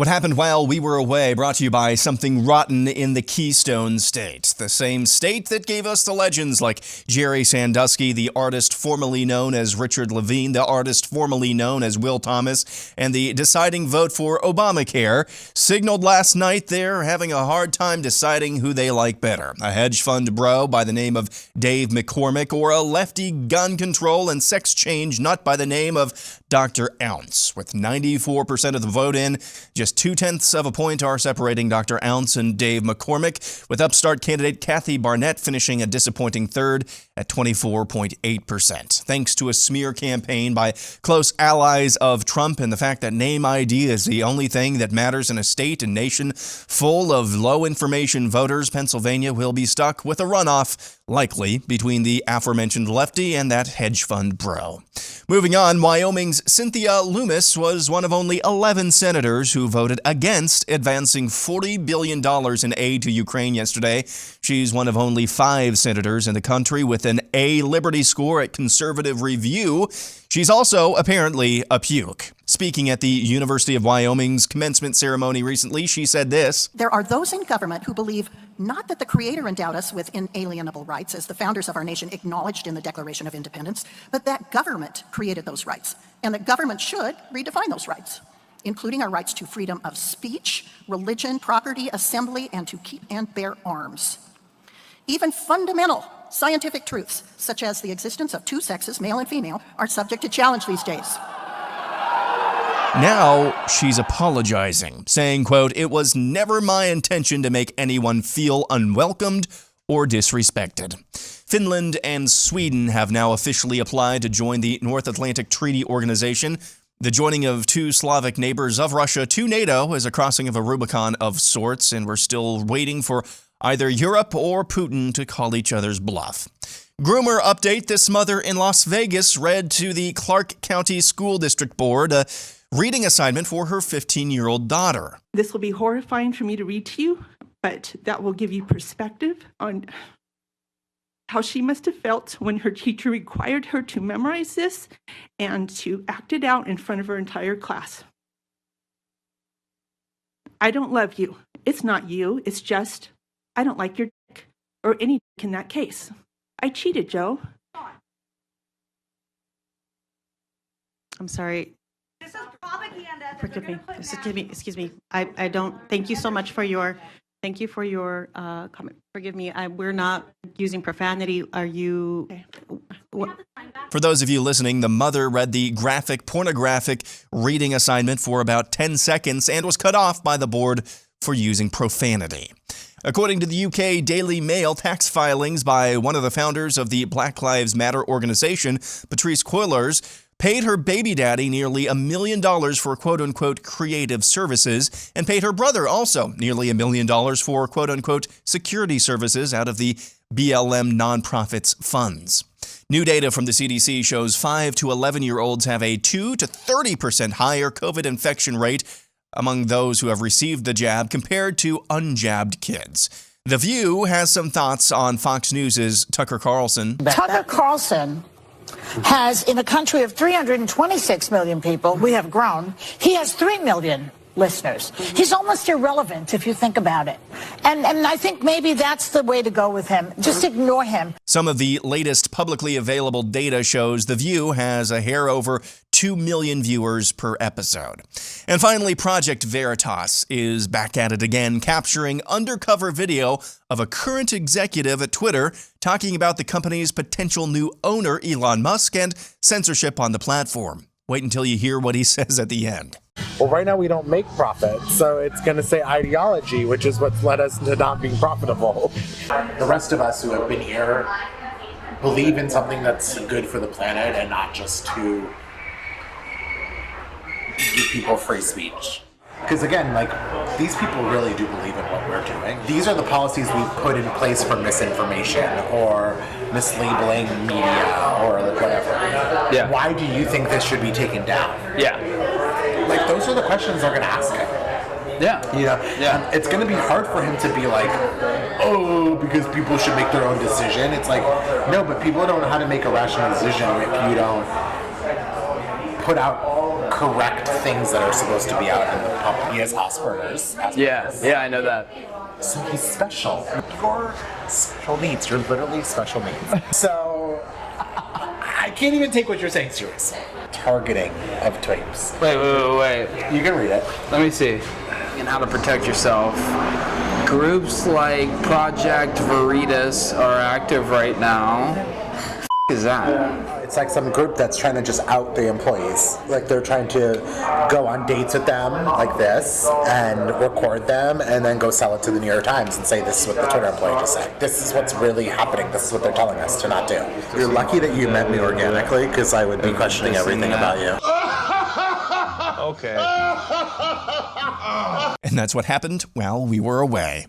What happened while we were away, brought to you by something rotten in the Keystone State. The same state that gave us the legends like Jerry Sandusky, the artist formerly known as Richard Levine, the artist formerly known as Will Thomas, and the deciding vote for Obamacare, signaled last night they're having a hard time deciding who they like better. A hedge fund bro by the name of Dave McCormick, or a lefty gun control and sex change nut by the name of Dr. Ounce. With 94% of the vote in, just 0.2 of a point are separating Dr. Ounce and Dave McCormick, with upstart candidate Kathy Barnett finishing a disappointing third at 24.8%. Thanks to a smear campaign by close allies of Trump and the fact that name ID is the only thing that matters in a state and nation full of low-information voters, Pennsylvania will be stuck with a runoff, likely between the aforementioned lefty and that hedge fund bro. Moving on, Wyoming's Cynthia Lummis was one of only 11 senators who voted against advancing $40 billion in aid to Ukraine yesterday. She's one of only 5 senators in the country with an A Liberty score at Conservative Review. She's also apparently a puke. Speaking at the University of Wyoming's commencement ceremony recently, she said this: "There are those in government who believe not that the Creator endowed us with inalienable rights, as the founders of our nation acknowledged in the Declaration of Independence, but that government created those rights, and that government should redefine those rights, including our rights to freedom of speech, religion, property, assembly, and to keep and bear arms. Even fundamental scientific truths, such as the existence of 2 sexes, male and female, are subject to challenge these days." Now she's apologizing, saying, quote, "It was never my intention to make anyone feel unwelcomed or disrespected." Finland and Sweden have now officially applied to join the North Atlantic Treaty Organization. The joining of 2 Slavic neighbors of Russia to NATO is a crossing of a Rubicon of sorts, and we're still waiting for either Europe or Putin to call each other's bluff. Groomer update: this mother in Las Vegas read to the Clark County School District Board a reading assignment for her 15-year-old daughter. "This will be horrifying for me to read to you, but that will give you perspective on how she must have felt when her teacher required her to memorize this and to act it out in front of her entire class. I don't love you. It's not you. It's just, I don't like your dick, or any dick in that case. I cheated, Joe." I'm sorry. This is propaganda. Forgive me. Excuse me. I don't. Thank you so much for your. Thank you for your comment. Forgive me. We're not using profanity. Are you? Okay. For those of you listening, the mother read the pornographic reading assignment for about 10 seconds and was cut off by the board for using profanity. According to the UK Daily Mail, tax filings by one of the founders of the Black Lives Matter organization, Patrice Cullors, paid her baby daddy nearly $1 million for quote-unquote creative services, and paid her brother also nearly $1 million for quote-unquote security services out of the BLM nonprofits funds. New data from the CDC shows 5 to 11-year-olds have a 2 to 30% higher COVID infection rate among those who have received the jab compared to unjabbed kids. The View has some thoughts on Fox News' Tucker Carlson. Tucker Carlson has, in a country of 326 million people, we have grown, he has 3 million listeners. He's almost irrelevant if you think about it. And I think maybe that's the way to go with him. Just ignore him. Some of the latest publicly available data shows The View has a hair over 2 million viewers per episode. And finally, Project Veritas is back at it again, capturing undercover video of a current executive at Twitter talking about the company's potential new owner, Elon Musk, and censorship on the platform. Wait until you hear what he says at the end. Well, right now we don't make profit, so it's going to say ideology, which is what's led us to not being profitable. The rest of us who have been here believe in something that's good for the planet and not just to give people free speech. Because again, like, these people really do believe in what we're doing. These are the policies we've put in place for misinformation or mislabeling media or whatever. Yeah. Why do you think this should be taken down? Yeah. Like, those are the questions they're going to ask him. Yeah. You know? Yeah. It's going to be hard for him to be like, oh, because people should make their own decision. It's like, no, but people don't know how to make a rational decision if you don't put out correct things that are supposed to be out in the public. He has Asperger's. Yeah, I know that. So he's special. You're special needs. You're literally special needs. So I can't even take what you're saying seriously. Targeting of tweets. Wait. You can read it. Let me see. And how to protect yourself. Groups like Project Veritas are active right now. Is that? It's like some group that's trying to just out the employees. Like they're trying to go on dates with them like this and record them and then go sell it to the New York Times and say this is what the Twitter employee just said. This is what's really happening. This is what they're telling us to not do. You're lucky that you met me organically because I would be questioning everything about you. Okay. And that's what happened while we were away.